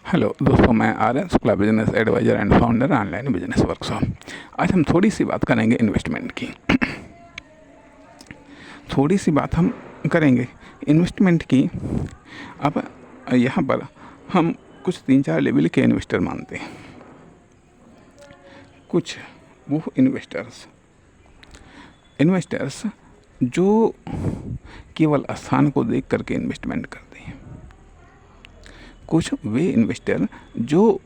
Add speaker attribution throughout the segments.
Speaker 1: Hello दोस्तों, मैं Aryan Shukla, business advisor and founder online business workshop. आज हम थोड़ी सी बात करेंगे इन्वेस्टमेंट की। थोड़ी सी बात हम करेंगे इन्वेस्टमेंट की। अब यहाँ पर हम कुछ 3-4 लेवल के इन्वेस्टर मानते हैं। कुछ वो इन्वेस्टर्स जो केवल स्थान को देख करके इन्वेस्टमेंट करते हैं। कुछ वे इन्वेस्टर जो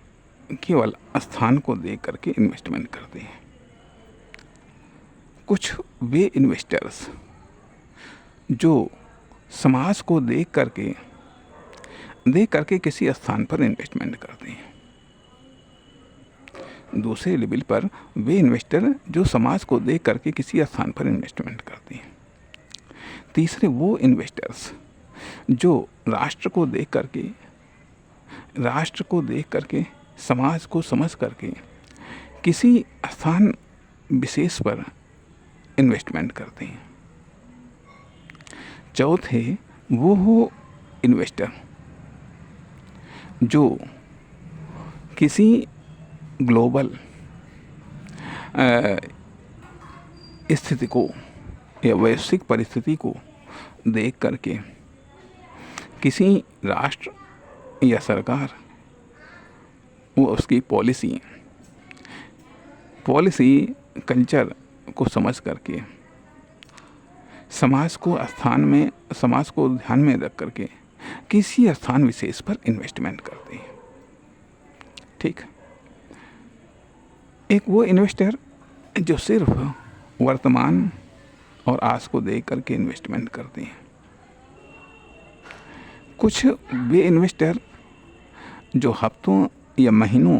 Speaker 1: केवल स्थान को देख करके इन्वेस्टमेंट करते हैं। कुछ वे इन्वेस्टर्स जो समाज को देख करके किसी स्थान पर इन्वेस्टमेंट करते हैं। दूसरे लेवल पर वे इन्वेस्टर जो समाज को देख करके किसी स्थान पर इन्वेस्टमेंट करते हैं। तीसरे वो इन्वेस्टर्स जो राष्ट्र को देख करके समाज को समझ करके किसी स्थान विशेष पर इन्वेस्टमेंट करते हैं। चौथे वो हो इन्वेस्टर जो किसी ग्लोबल स्थिति को या वैश्विक परिस्थिति को देख करके किसी राष्ट्र या सरकार वो उसकी पॉलिसी कल्चर को समझ करके समाज को ध्यान में रख करके किसी स्थान विशेष पर इन्वेस्टमेंट करते हैं। ठीक। एक वो इन्वेस्टर जो सिर्फ वर्तमान और आज को देख करके इन्वेस्टमेंट करते हैं। कुछ वे इन्वेस्टर जो हफ्तों या महीनों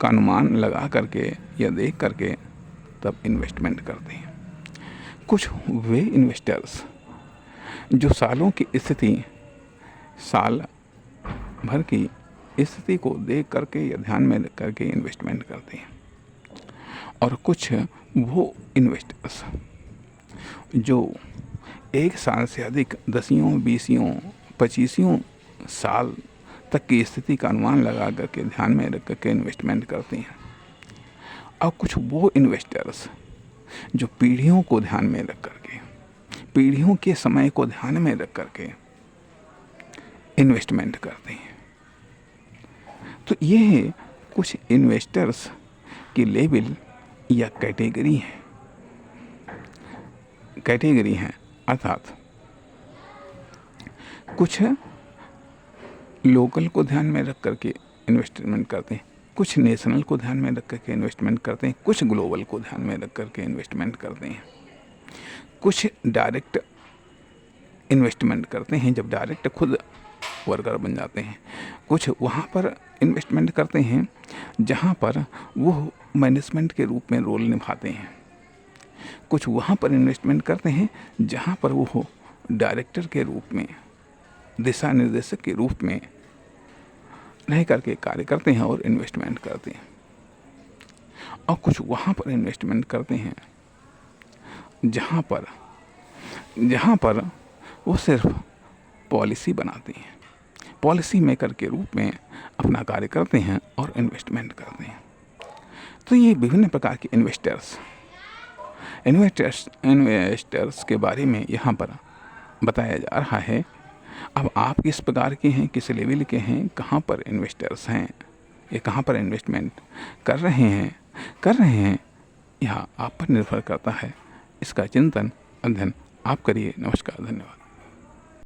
Speaker 1: का अनुमान लगा करके या देख करके तब इन्वेस्टमेंट करते हैं। कुछ वे इन्वेस्टर्स जो साल भर की स्थिति को देख करके या ध्यान में रख करके इन्वेस्टमेंट करते हैं। और कुछ वो इन्वेस्टर्स जो एक साल से अधिक 10-20-25 साल तक की स्थिति का अनुमान लगा करके ध्यान में रख करके इन्वेस्टमेंट करते हैं। और कुछ वो इन्वेस्टर्स जो पीढ़ियों को ध्यान में रख करके, पीढ़ियों के समय को ध्यान में रख करके इन्वेस्टमेंट करते हैं। तो ये कुछ इन्वेस्टर्स की लेवल या कैटेगरी हैं। अर्थात कुछ लोकल को ध्यान में रख करके इन्वेस्टमेंट करते हैं, कुछ नेशनल को ध्यान में रख करके इन्वेस्टमेंट करते हैं, कुछ ग्लोबल को ध्यान में रख करके इन्वेस्टमेंट करते हैं। कुछ डायरेक्ट इन्वेस्टमेंट करते हैं जब डायरेक्ट खुद वर्कर बन जाते हैं। कुछ वहाँ पर इन्वेस्टमेंट करते हैं जहाँ पर वो मैनेजमेंट के रूप में रोल निभाते हैं। कुछ वहाँ पर इन्वेस्टमेंट करते हैं जहाँ पर वो डायरेक्टर के रूप में, दिशा निर्देशक के रूप में रह करके कार्य करते हैं और इन्वेस्टमेंट करते हैं। और कुछ वहाँ पर इन्वेस्टमेंट करते हैं जहाँ पर वो सिर्फ पॉलिसी बनाते हैं, पॉलिसी मेकर के रूप में अपना कार्य करते हैं और इन्वेस्टमेंट करते हैं। तो ये विभिन्न प्रकार के इन्वेस्टर्स के बारे में यहाँ पर बताया जा रहा है। अब आप किस प्रकार के हैं, किस लेवल के हैं, कहाँ पर इन्वेस्टर्स हैं, ये कहाँ पर इन्वेस्टमेंट कर रहे हैं, यह आप पर निर्भर करता है। इसका चिंतन अध्ययन आप करिए। नमस्कार, धन्यवाद।